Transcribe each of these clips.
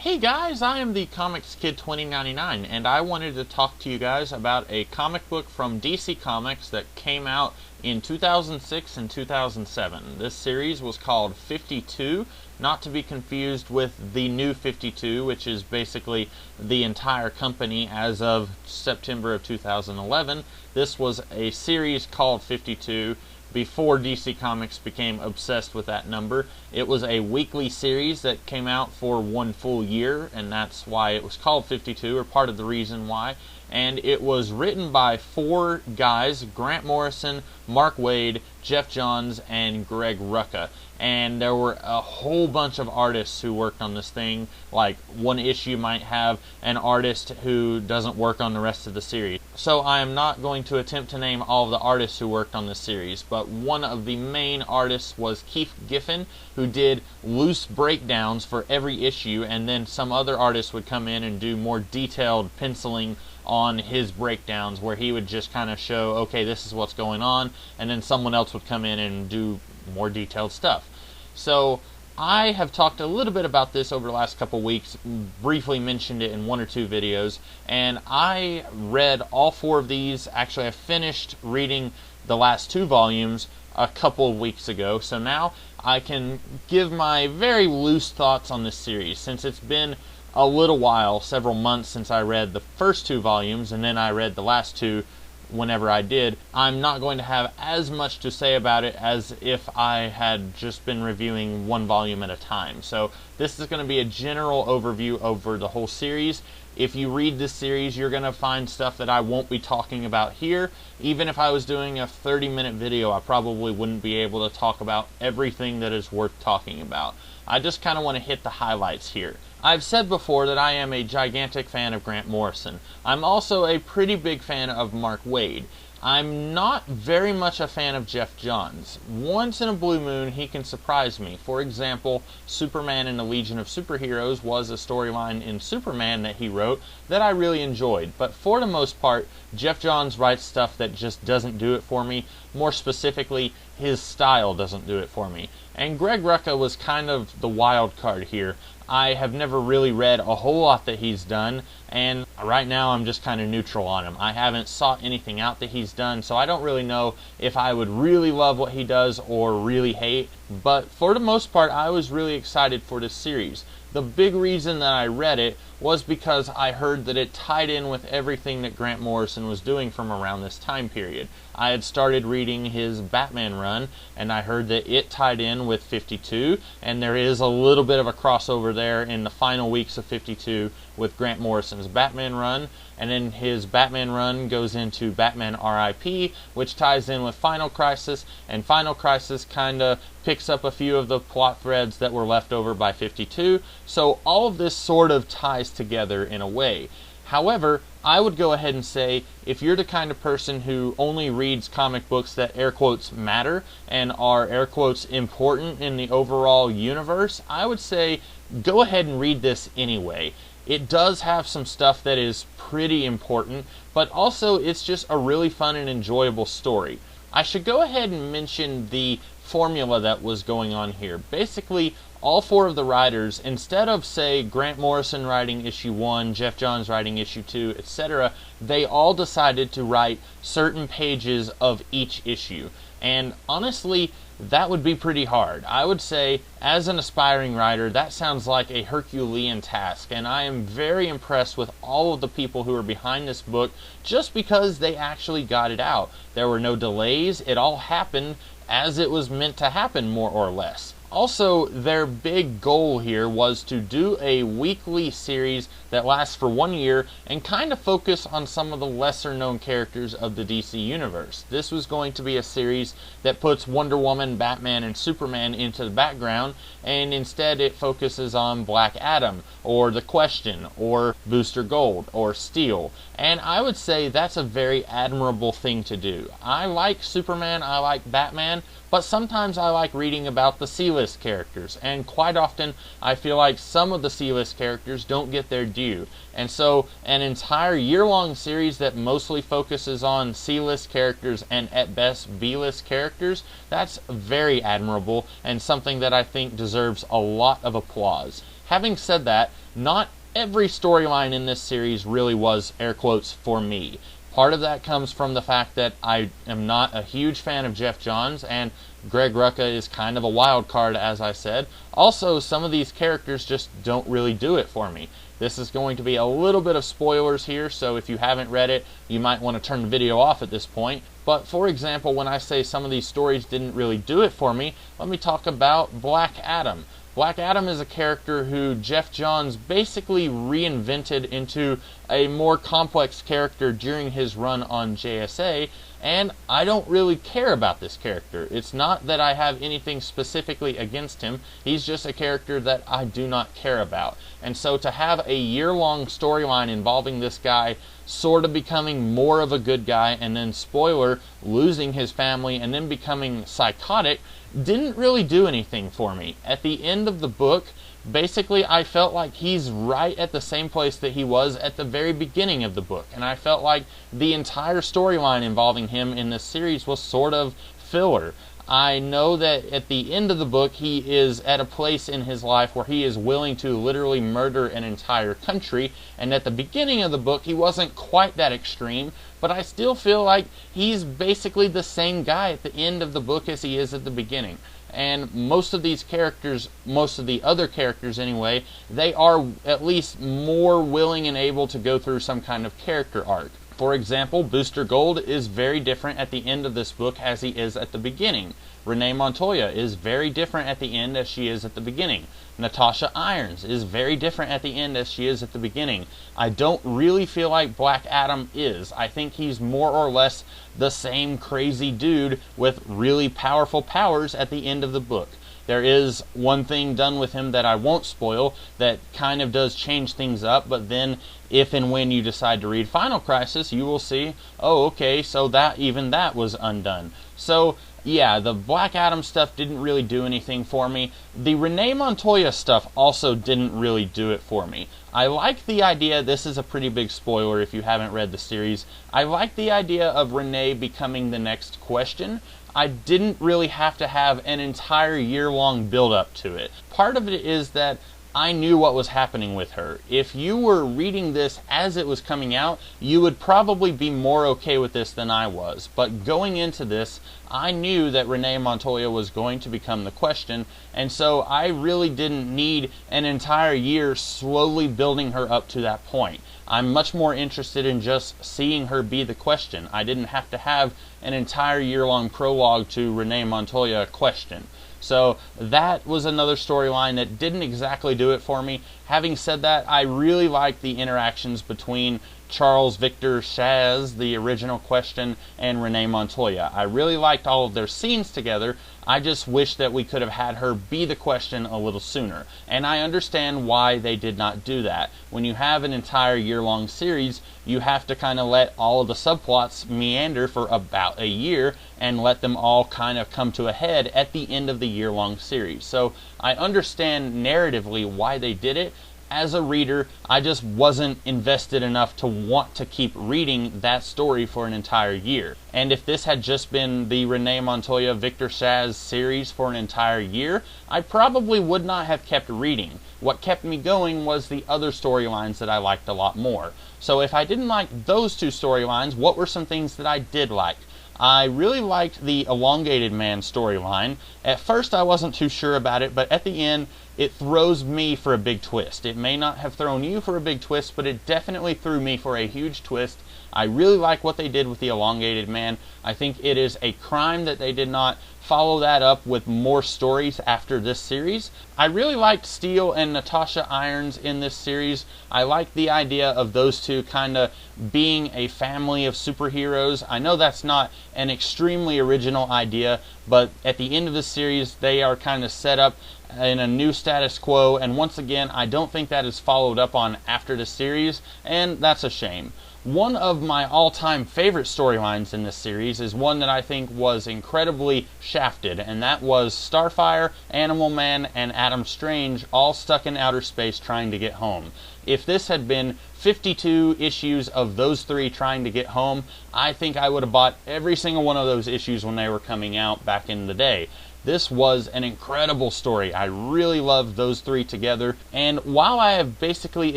Hey guys, I am the Comics Kid 2099, and I wanted to talk to you guys about a comic book from DC Comics that came out in 2006 and 2007. This series was called 52, not to be confused with the New 52, which is basically the entire company as of September of 2011. This was a series called 52 before DC Comics became obsessed with that number. It was a weekly series that came out for one full year, and that's why it was called 52, or part of the reason why. And it was written by four guys: Grant Morrison, Mark Waid, Geoff Johns, and Greg Rucka. And there were a whole bunch of artists who worked on this thing. Like, one issue might have an artist who doesn't work on the rest of the series. So I am not going to attempt to name all of the artists who worked on this series, but one of the main artists was Keith Giffen, who did loose breakdowns for every issue, and then some other artists would come in and do more detailed penciling on his breakdowns, where he would just kind of show, okay, this is what's going on, and then someone else would come in and do more detailed stuff. So I have talked a little bit about this over the last couple weeks, briefly mentioned it in one or two videos, and I read all four of these. Actually, I finished reading the last two volumes a couple of weeks ago, so now I can give my very loose thoughts on this series, since it's been a little while, several months, since I read the first two volumes, and then I read the last two whenever I did. I'm not going to have as much to say about it as if I had just been reviewing one volume at a time. So this is going to be a general overview over the whole series. If you read this series, you're going to find stuff that I won't be talking about here. Even if I was doing a 30-minute video, I probably wouldn't be able to talk about everything that is worth talking about. I just kind of want to hit the highlights here. I've said before that I am a gigantic fan of Grant Morrison. I'm also a pretty big fan of Mark Waid. I'm not very much a fan of Geoff Johns. Once in a blue moon, he can surprise me. For example, Superman and the Legion of Superheroes was a storyline in Superman that he wrote that I really enjoyed. But for the most part, Geoff Johns writes stuff that just doesn't do it for me. More specifically, his style doesn't do it for me. And Greg Rucka was kind of the wild card here. I have never really read a whole lot that he's done, and right now I'm just kind of neutral on him. I haven't sought anything out that he's done, so I don't really know if I would really love what he does or really hate. But for the most part, I was really excited for this series. The big reason that I read it was because I heard that it tied in with everything that Grant Morrison was doing from around this time period. I had started reading his Batman run, and I heard that it tied in with 52, and there is a little bit of a crossover there in the final weeks of 52 with Grant Morrison's Batman run, and then his Batman run goes into Batman R.I.P., which ties in with Final Crisis, and Final Crisis kind of picks up a few of the plot threads that were left over by 52, so all of this sort of ties together in a way. However, I would go ahead and say, if you're the kind of person who only reads comic books that air quotes matter and are air quotes important in the overall universe, I would say go ahead and read this anyway. It does have some stuff that is pretty important, but also it's just a really fun and enjoyable story. I should go ahead and mention the formula that was going on here. Basically, all four of the writers, instead of, say, Grant Morrison writing issue 1, Geoff Johns writing issue 2, etc., they all decided to write certain pages of each issue. And honestly, that would be pretty hard. I would say, as an aspiring writer, that sounds like a Herculean task, and I am very impressed with all of the people who are behind this book just because they actually got it out. There were no delays. It all happened as it was meant to happen, more or less. Also, their big goal here was to do a weekly series that lasts for 1 year and kind of focus on some of the lesser known characters of the DC Universe. This was going to be a series that puts Wonder Woman, Batman, and Superman into the background, and instead it focuses on Black Adam, or The Question, or Booster Gold, or Steel. And I would say that's a very admirable thing to do. I like Superman, I like Batman, but sometimes I like reading about the C-list characters, and quite often I feel like some of the C-list characters don't get their due. And so an entire year-long series that mostly focuses on C-list characters and at best B-list characters, that's very admirable and something that I think deserves a lot of applause. Having said that, not every storyline in this series really was, air quotes, for me. Part of that comes from the fact that I am not a huge fan of Geoff Johns, and Greg Rucka is kind of a wild card, as I said. Also, some of these characters just don't really do it for me. This is going to be a little bit of spoilers here, so if you haven't read it, you might want to turn the video off at this point. But for example, when I say some of these stories didn't really do it for me, let me talk about Black Adam. Black Adam is a character who Geoff Johns basically reinvented into a more complex character during his run on JSA, and I don't really care about this character. It's not that I have anything specifically against him, he's just a character that I do not care about. And so to have a year-long storyline involving this guy sort of becoming more of a good guy, and then, spoiler, losing his family and then becoming psychotic, didn't really do anything for me. At the end of the book, basically I felt like he's right at the same place that he was at the very beginning of the book, and I felt like the entire storyline involving him in this series was sort of filler. I know that at the end of the book he is at a place in his life where he is willing to literally murder an entire country, and at the beginning of the book he wasn't quite that extreme, but I still feel like he's basically the same guy at the end of the book as he is at the beginning. And most of these characters, most of the other characters anyway, they are at least more willing and able to go through some kind of character arc. For example, Booster Gold is very different at the end of this book as he is at the beginning. Renee Montoya is very different at the end as she is at the beginning. Natasha Irons is very different at the end as she is at the beginning. I don't really feel like Black Adam is. I think he's more or less the same crazy dude with really powerful powers at the end of the book. There is one thing done with him that I won't spoil that kind of does change things up, but then if and when you decide to read Final Crisis, you will see, oh, okay, so even that was undone. So, yeah, the Black Adam stuff didn't really do anything for me. The Renee Montoya stuff also didn't really do it for me. I like the idea, this is a pretty big spoiler if you haven't read the series, I like the idea of Renee becoming the next Question. I didn't really have to have an entire year-long build-up to it. Part of it is that I knew what was happening with her. If you were reading this as it was coming out, you would probably be more okay with this than I was. But going into this, I knew that Renee Montoya was going to become the Question, and so I really didn't need an entire year slowly building her up to that point. I'm much more interested in just seeing her be the Question. I didn't have to have an entire year-long prologue to Renee Montoya Question. So that was another storyline that didn't exactly do it for me. Having said that, I really liked the interactions between Charles Victor Shaz, the original Question, and Renee Montoya. I really liked all of their scenes together. I just wish that we could have had her be the Question a little sooner. And I understand why they did not do that. When you have an entire year-long series, you have to kind of let all of the subplots meander for about a year and let them all kind of come to a head at the end of the year-long series. So I understand narratively why they did it. As a reader, I just wasn't invested enough to want to keep reading that story for an entire year. And if this had just been the Renee Montoya Victor Shaz series for an entire year, I probably would not have kept reading. What kept me going was the other storylines that I liked a lot more. So if I didn't like those two storylines, what were some things that I did like? I really liked the Elongated Man storyline. At first I wasn't too sure about it, but at the end it throws me for a big twist. It may not have thrown you for a big twist, but it definitely threw me for a huge twist. I really like what they did with the Elongated Man. I think it is a crime that they did not follow that up with more stories after this series. I really liked Steel and Natasha Irons in this series. I like the idea of those two kind of being a family of superheroes. I know that's not an extremely original idea, but at the end of the series they are kind of set up in a new status quo, and once again I don't think that is followed up on after the series, and that's a shame. One of my all-time favorite storylines in this series is one that I think was incredibly shafted, and that was Starfire, Animal Man, and Adam Strange all stuck in outer space trying to get home. If this had been 52 issues of those three trying to get home, I think I would have bought every single one of those issues when they were coming out back in the day. This was an incredible story. I really loved those three together, and while I have basically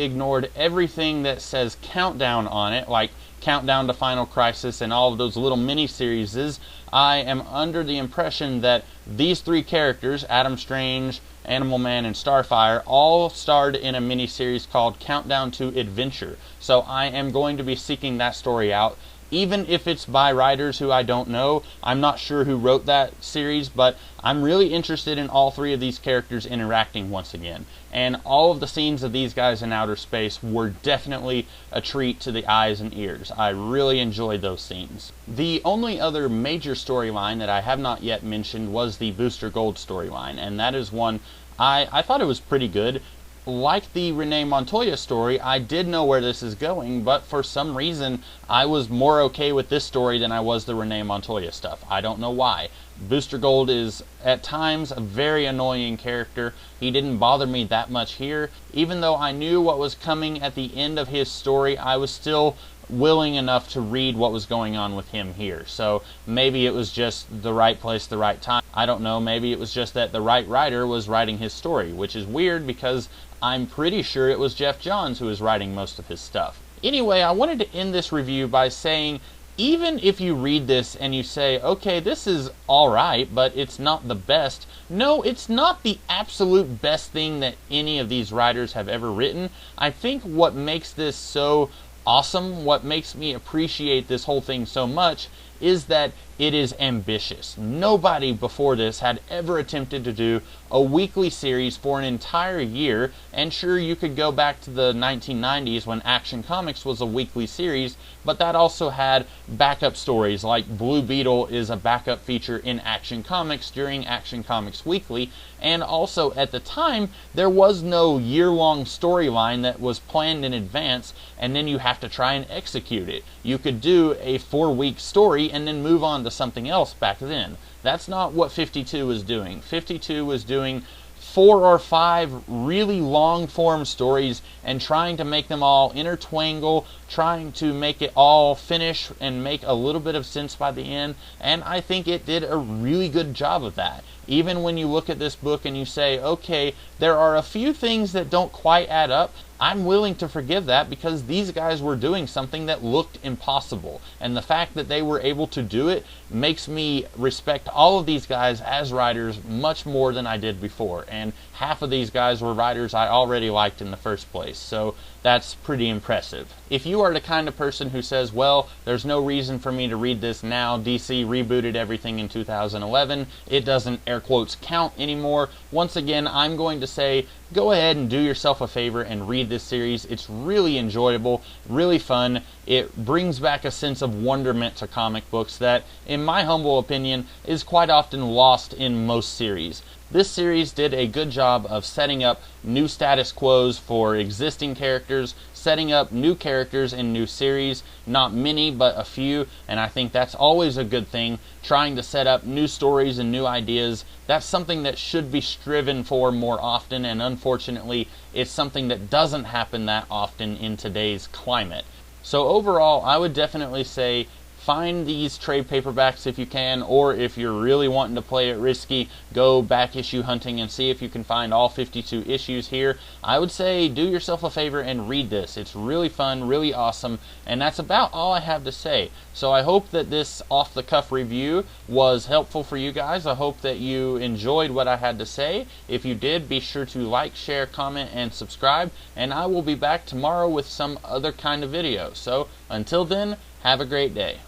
ignored everything that says Countdown on it, like Countdown to Final Crisis and all of those little mini-series, I am under the impression that these three characters, Adam Strange, Animal Man, and Starfire, all starred in a mini-series called Countdown to Adventure. So I am going to be seeking that story out. Even if it's by writers who I don't know, I'm not sure who wrote that series, but I'm really interested in all three of these characters interacting once again. And all of the scenes of these guys in outer space were definitely a treat to the eyes and ears. I really enjoyed those scenes. The only other major storyline that I have not yet mentioned was the Booster Gold storyline, and that is one I thought it was pretty good. Like the Renee Montoya story, I did know where this is going, but for some reason I was more okay with this story than I was the Renee Montoya stuff. I don't know why. Booster Gold is at times a very annoying character. He didn't bother me that much here. Even though I knew what was coming at the end of his story, I was still willing enough to read what was going on with him here. So maybe it was just the right place, the right time. I don't know, maybe it was just that the right writer was writing his story, which is weird because I'm pretty sure it was Geoff Johns who was writing most of his stuff. Anyway, I wanted to end this review by saying, even if you read this and you say, okay, this is alright, but it's not the best, no, it's not the absolute best thing that any of these writers have ever written. I think what makes this so awesome, what makes me appreciate this whole thing so much, is that it is ambitious. Nobody before this had ever attempted to do a weekly series for an entire year, and sure, you could go back to the 1990s when Action Comics was a weekly series, but that also had backup stories, like Blue Beetle is a backup feature in Action Comics during Action Comics Weekly, and also at the time, there was no year-long storyline that was planned in advance, and then you have to try and execute it. You could do a 4-week story and then move on to something else back then. That's not what 52 was doing. 52 was doing 4 or 5 really long form stories and trying to make them all intertwangle, trying to make it all finish and make a little bit of sense by the end, and I think it did a really good job of that. Even when you look at this book and you say, okay, there are a few things that don't quite add up, I'm willing to forgive that because these guys were doing something that looked impossible. And the fact that they were able to do it makes me respect all of these guys as writers much more than I did before. And half of these guys were writers I already liked in the first place. So that's pretty impressive. If you are the kind of person who says, well, there's no reason for me to read this now, DC rebooted everything in 2011, it doesn't air quotes count anymore, once again, I'm going to say, go ahead and do yourself a favor and read this series. It's really enjoyable, really fun. It brings back a sense of wonderment to comic books that, in my humble opinion, is quite often lost in most series. This series did a good job of setting up new status quos for existing characters, setting up new characters in new series, not many, but a few, and I think that's always a good thing. Trying to set up new stories and new ideas, that's something that should be striven for more often, and unfortunately, it's something that doesn't happen that often in today's climate. So overall, I would definitely say, find these trade paperbacks if you can, or if you're really wanting to play it risky, go back issue hunting and see if you can find all 52 issues here. I would say do yourself a favor and read this. It's really fun, really awesome, and that's about all I have to say. So I hope that this off-the-cuff review was helpful for you guys. I hope that you enjoyed what I had to say. If you did, be sure to like, share, comment, and subscribe, and I will be back tomorrow with some other kind of video. So until then, have a great day.